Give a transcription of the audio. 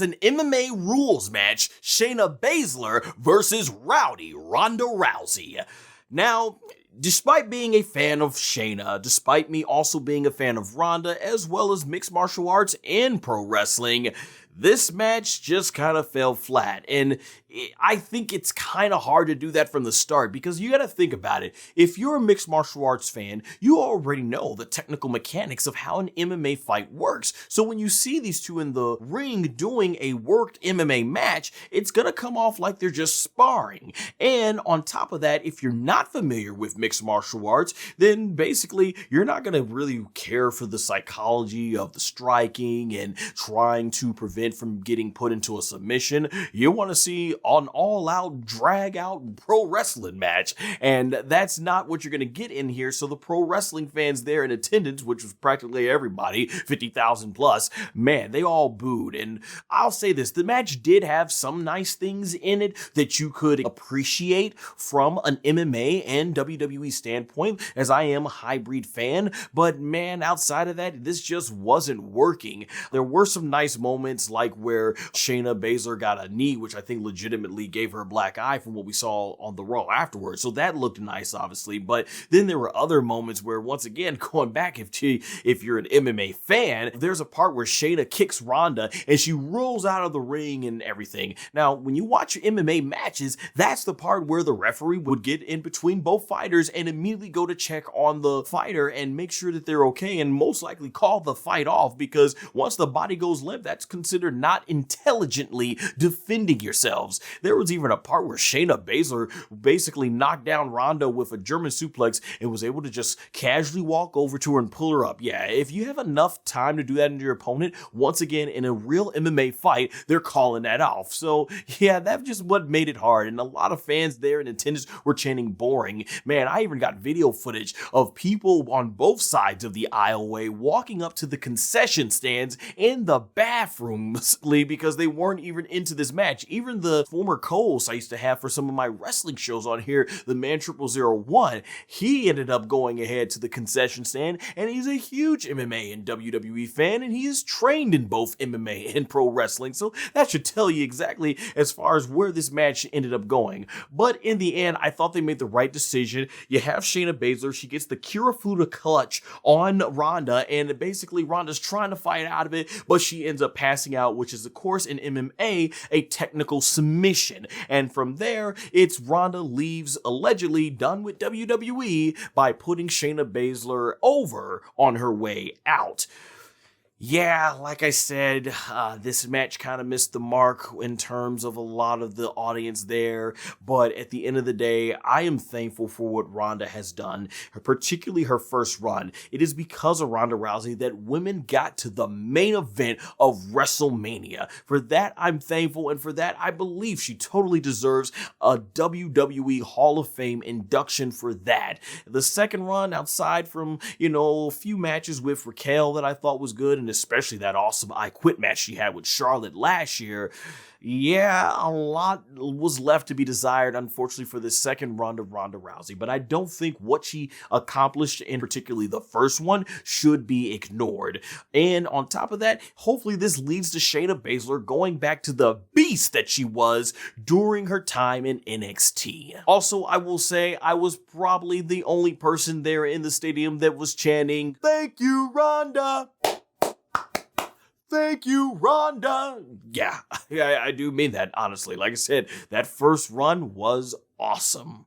An MMA rules match, Shayna Baszler versus Rowdy Ronda Rousey. Now, despite being a fan of Shayna, despite me also being a fan of Ronda, as well as mixed martial arts and pro wrestling, this match just kind of fell flat. And I think it's kind of hard to do that from the start because you got to think about it. If you're a mixed martial arts fan, you already know the technical mechanics of how an MMA fight works. So when you see these two in the ring doing a worked MMA match, it's going to come off like they're just sparring. And on top of that, if you're not familiar with mixed martial arts, then basically you're not going to really care for the psychology of the striking and trying to prevent from getting put into a submission. You want to see an all-out, drag-out pro wrestling match, and that's not what you're going to get in here. So the pro wrestling fans there in attendance, which was practically everybody, 50,000 plus, man, they all booed. And I'll say this, the match did have some nice things in it that you could appreciate from an MMA and WWE standpoint, as I am a hybrid fan, but man, outside of that, this just wasn't working. There were some nice moments like where Shayna Baszler got a knee, which I think legitimately gave her a black eye from what we saw on the Raw afterwards. So that looked nice, obviously. But then there were other moments where, once again, going back, if you're an MMA fan, there's a part where Shayna kicks Ronda and she rolls out of the ring and everything. Now, when you watch MMA matches, that's the part where the referee would get in between both fighters and immediately go to check on the fighter and make sure that they're okay and most likely call the fight off, because once the body goes limp, that's considered not intelligently defending yourselves. There was even a part where Shayna Baszler basically knocked down Ronda with a German suplex and was able to just casually walk over to her and pull her up. Yeah, if you have enough time to do that into your opponent, once again, in a real MMA fight, they're calling that off. So yeah, that's just what made it hard. And a lot of fans there in attendance were chanting boring. Man, I even got video footage of people on both sides of the aisleway walking up to the concession stands in the bathrooms because they weren't even into this match. Even the former co-host I used to have for some of my wrestling shows on here, the man 0001, he ended up going ahead to the concession stand, and he's a huge MMA and WWE fan, and he is trained in both MMA and pro wrestling. So that should tell you exactly as far as where this match ended up going. But in the end, I thought they made the right decision. You have Shayna Baszler, she gets the Kirifuda clutch on Ronda, and basically Ronda's trying to fight out of it, but she ends up passing out, which is of course in MMA a technical submission. And from there, it's Ronda leaves allegedly done with WWE by putting Shayna Baszler over on her way out. Yeah, like I said, this match kind of missed the mark in terms of a lot of the audience there, but at the end of the day, I am thankful for what Ronda has done, particularly her first run. It is because of Ronda Rousey that women got to the main event of WrestleMania. For that, I'm thankful, and for that, I believe she totally deserves a WWE Hall of Fame induction for that. The second run, outside from, a few matches with Raquel that I thought was good, and especially that awesome I Quit match she had with Charlotte last year, yeah, a lot was left to be desired, unfortunately, for the second run of Ronda Rousey. But I don't think what she accomplished, in particularly the first one, should be ignored. And on top of that, hopefully this leads to Shayna Baszler going back to the beast that she was during her time in NXT. Also, I will say I was probably the only person there in the stadium that was chanting, "Thank you, Ronda! Thank you, Ronda." Yeah, I do mean that, honestly. Like I said, that first run was awesome.